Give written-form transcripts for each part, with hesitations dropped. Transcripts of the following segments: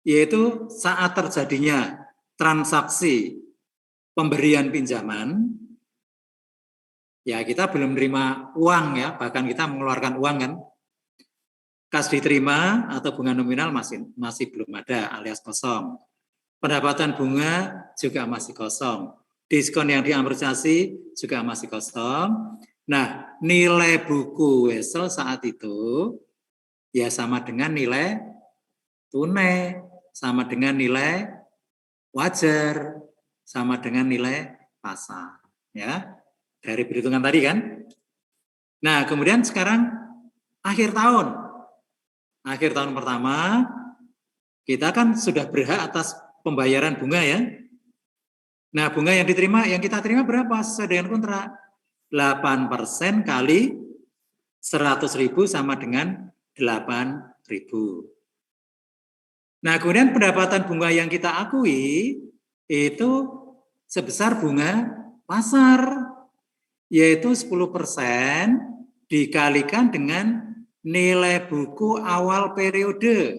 yaitu saat terjadinya transaksi pemberian pinjaman, ya kita belum menerima uang ya, bahkan kita mengeluarkan uang kan, kas diterima atau bunga nominal masih belum ada alias kosong. Pendapatan bunga juga masih kosong. Diskon yang diamortisasi juga masih kosong. Nah, nilai buku Wesel saat itu ya sama dengan nilai tunai, sama dengan nilai wajar, sama dengan nilai pasar. Ya, dari perhitungan tadi kan. Nah, kemudian sekarang akhir tahun. Akhir tahun pertama, kita kan sudah berhak atas pembayaran bunga ya. Nah, bunga yang diterima, yang kita terima berapa sesuai dengan kontrak? 8% kali 100.000 sama dengan 8.000. Nah, kemudian pendapatan bunga yang kita akui itu sebesar bunga pasar, yaitu 10% dikalikan dengan nilai buku awal periode,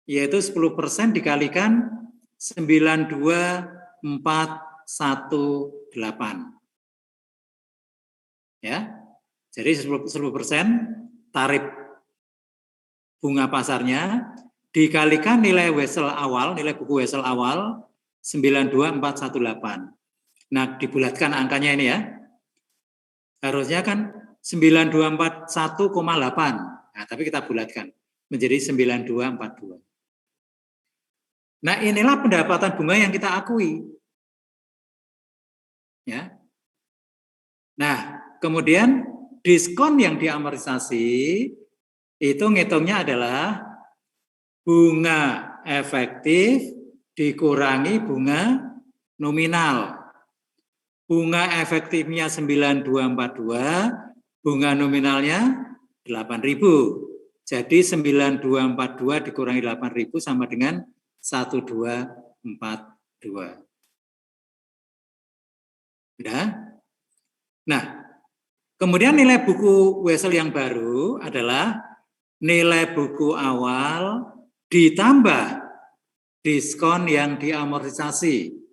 yaitu 10% dikalikan 92.418. Ya, jadi 10% tarif bunga pasarnya dikalikan nilai Wesel awal, nilai buku Wesel awal 92.418. Nah, dibulatkan angkanya ini ya. Harusnya kan 9241,8. Nah, tapi kita bulatkan menjadi 9242. Nah, inilah pendapatan bunga yang kita akui. Ya. Nah, kemudian diskon yang diamortisasi itu ngitungnya adalah bunga efektif dikurangi bunga nominal. Bunga efektifnya 9242, bunga nominalnya 8.000. Jadi 9242 dikurangi 8.000 sama dengan 1242. Ya. Nah, kemudian nilai buku Wesel yang baru adalah nilai buku awal ditambah diskon yang diamortisasi.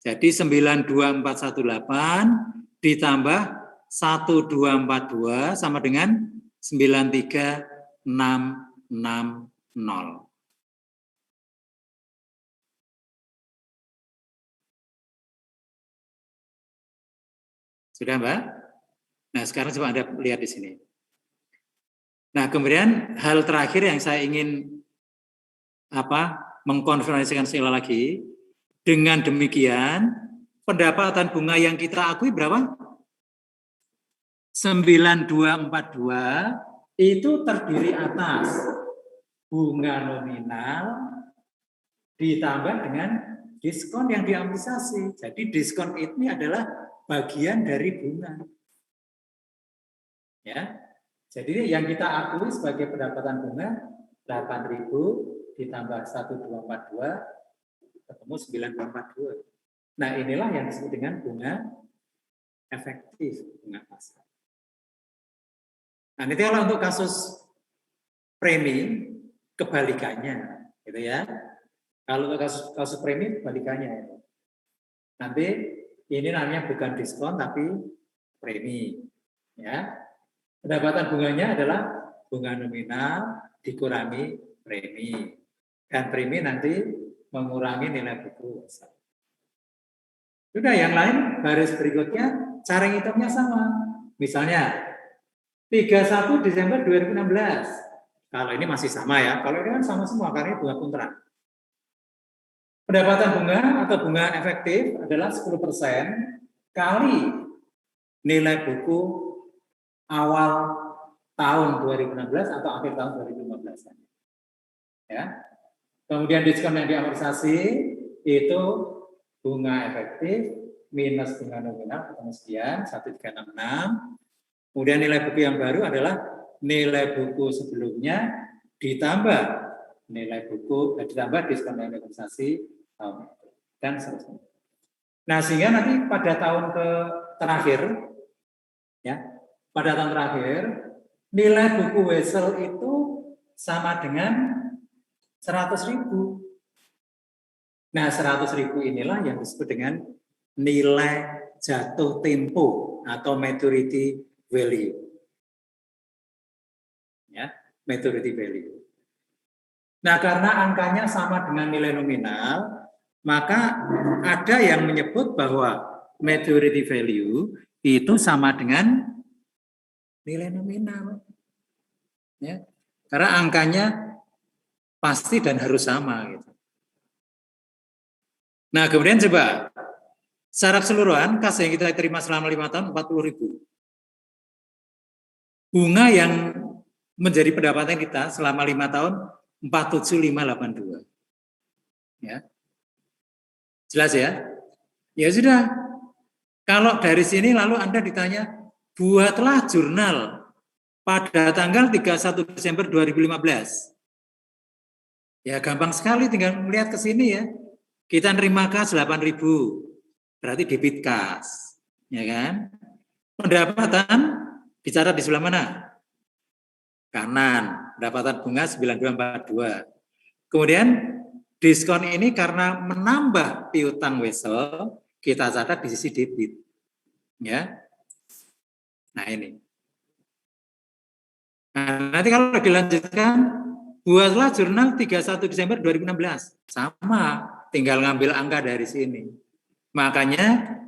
Jadi 92.418 ditambah 1242 sama dengan 93.660. Sudah, Mbak? Nah, sekarang coba Anda lihat di sini. Nah, kemudian hal terakhir yang saya ingin mengkonfirmasikan sekali lagi, dengan demikian pendapatan bunga yang kita akui berapa? 9242 itu terdiri atas bunga nominal ditambah dengan diskon yang diamortisasi. Jadi diskon ini adalah bagian dari bunga. Ya. Jadi yang kita akui sebagai pendapatan bunga 8.000 ditambah 1242 ketemu 9242. Nah, inilah yang disebut dengan bunga efektif, bunga pasar. Nah, nanti kalau untuk kasus premi kebalikannya, gitu ya. Kalau untuk kasus premi kebalikannya. Nanti ini namanya bukan diskon tapi premi, ya. Pendapatan bunganya adalah bunga nominal dikurangi premi. Dan premi nanti mengurangi nilai buku. Sudah, yang lain baris berikutnya cara ngitungnya sama. Misalnya 31 Desember 2016. Kalau ini masih sama ya. Kalau ini kan sama semua karena bunga kontrak. Pendapatan bunga atau bunga efektif adalah 10% kali nilai buku awal tahun 2016 atau akhir tahun 2015. Ya. Kemudian diskon yang diamortisasi itu bunga efektif minus bunga nominal ketemu sekian 1366. Kemudian nilai buku yang baru adalah nilai buku sebelumnya ditambah nilai buku ditambah diskon yang diamortisasi dan seterusnya. Nah, sehingga nanti pada tahun terakhir ya, pada tahun terakhir nilai buku Wesel itu sama dengan 100.000. Nah, 100.000 inilah yang disebut dengan nilai jatuh tempo atau maturity value. Ya, maturity value. Nah, karena angkanya sama dengan nilai nominal, maka ada yang menyebut bahwa maturity value itu sama dengan nilai nominal. Ya, karena angkanya pasti dan harus sama. Gitu. Nah, kemudian coba secara keseluruhan kas yang kita terima selama 5 tahun 40.000. Bunga yang menjadi pendapatan kita selama 5 tahun 47582. Ya. Jelas ya? Ya sudah. Kalau dari sini lalu Anda ditanya, buatlah jurnal pada tanggal 31 Desember 2015. Ya gampang sekali, tinggal melihat ke sini ya. Kita nerima kas 8.000, berarti debit kas, ya kan? Pendapatan bicara di sebelah mana? Kanan, pendapatan bunga 9242. Kemudian diskon ini karena menambah piutang wesel, kita catat di sisi debit. Ya. Nah ini. Nah, nanti kalau dilanjutkan, buatlah jurnal 31 Desember 2016. Sama, tinggal ngambil angka dari sini. Makanya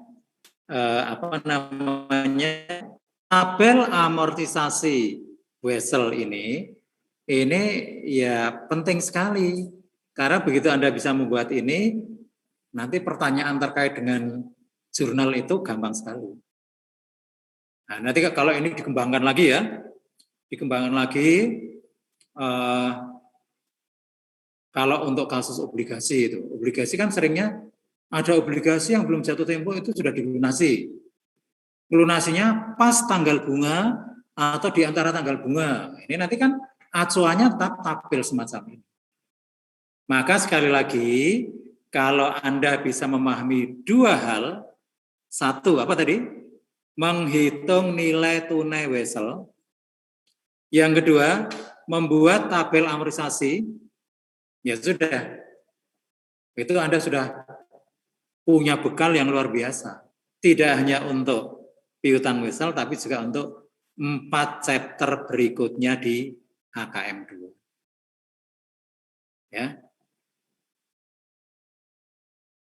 tabel amortisasi wesel ini ya penting sekali. Karena begitu Anda bisa membuat ini, nanti pertanyaan terkait dengan jurnal itu gampang sekali. Nah, nanti kalau ini dikembangkan lagi ya, kalau untuk kasus obligasi itu, obligasi kan seringnya ada obligasi yang belum jatuh tempo itu sudah dilunasi. Lunasinya pas tanggal bunga atau di antara tanggal bunga. Ini nanti kan acuannya tetap tabel semacam ini. Maka sekali lagi, kalau Anda bisa memahami dua hal, satu apa tadi? Menghitung nilai tunai wesel. Yang kedua, membuat tabel amortisasi. Ya sudah, itu Anda sudah punya bekal yang luar biasa. Tidak hanya untuk piutang wesel, tapi juga untuk 4 chapter berikutnya di HKM 2. Ya.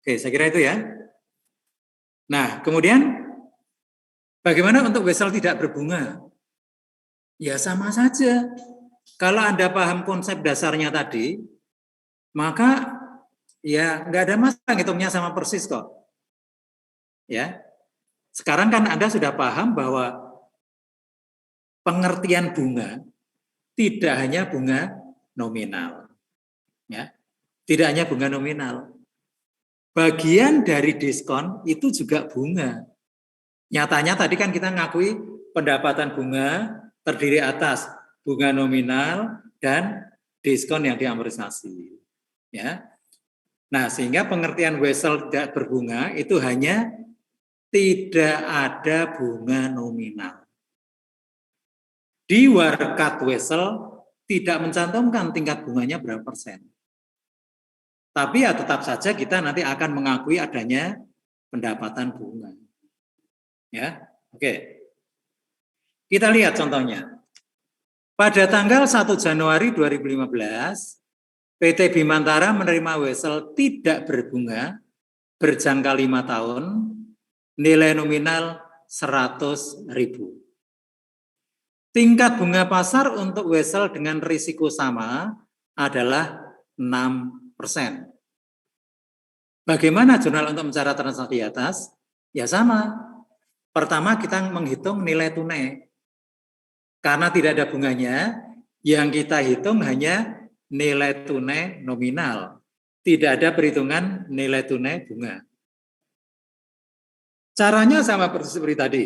Oke, saya kira itu ya. Nah, kemudian bagaimana untuk wesel tidak berbunga? Ya sama saja. Kalau Anda paham konsep dasarnya tadi, maka ya nggak ada masalah ngitungnya sama persis kok. Ya. Sekarang kan Anda sudah paham bahwa pengertian bunga tidak hanya bunga nominal. Ya. Tidak hanya bunga nominal. Bagian dari diskon itu juga bunga. Nyatanya tadi kan kita ngakui pendapatan bunga terdiri atas bunga nominal dan diskon yang diamortisasi. Ya. Nah, sehingga pengertian wesel tidak berbunga itu hanya tidak ada bunga nominal. Di warkat wesel tidak mencantumkan tingkat bunganya berapa persen. Tapi ya tetap saja kita nanti akan mengakui adanya pendapatan bunga. Ya, oke. Kita lihat contohnya. Pada tanggal 1 Januari 2015, PT Bimantara menerima wesel tidak berbunga berjangka 5 tahun, nilai nominal 100.000. Tingkat bunga pasar untuk wesel dengan risiko sama adalah 6%. Bagaimana jurnal untuk mencatat transaksi di atas? Ya sama. Pertama kita menghitung nilai tunai. Karena tidak ada bunganya, yang kita hitung hanya nilai tunai nominal. Tidak ada perhitungan nilai tunai bunga. Caranya sama persis seperti tadi.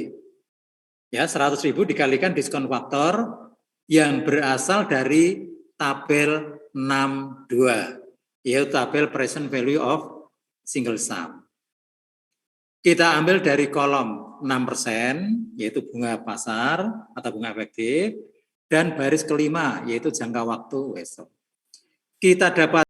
Ya, 100.000 dikalikan diskon faktor yang berasal dari tabel 62, yaitu tabel present value of single sum. Kita ambil dari kolom 6%, yaitu bunga pasar atau bunga efektif, dan baris kelima, yaitu jangka waktu wesel. kita dapat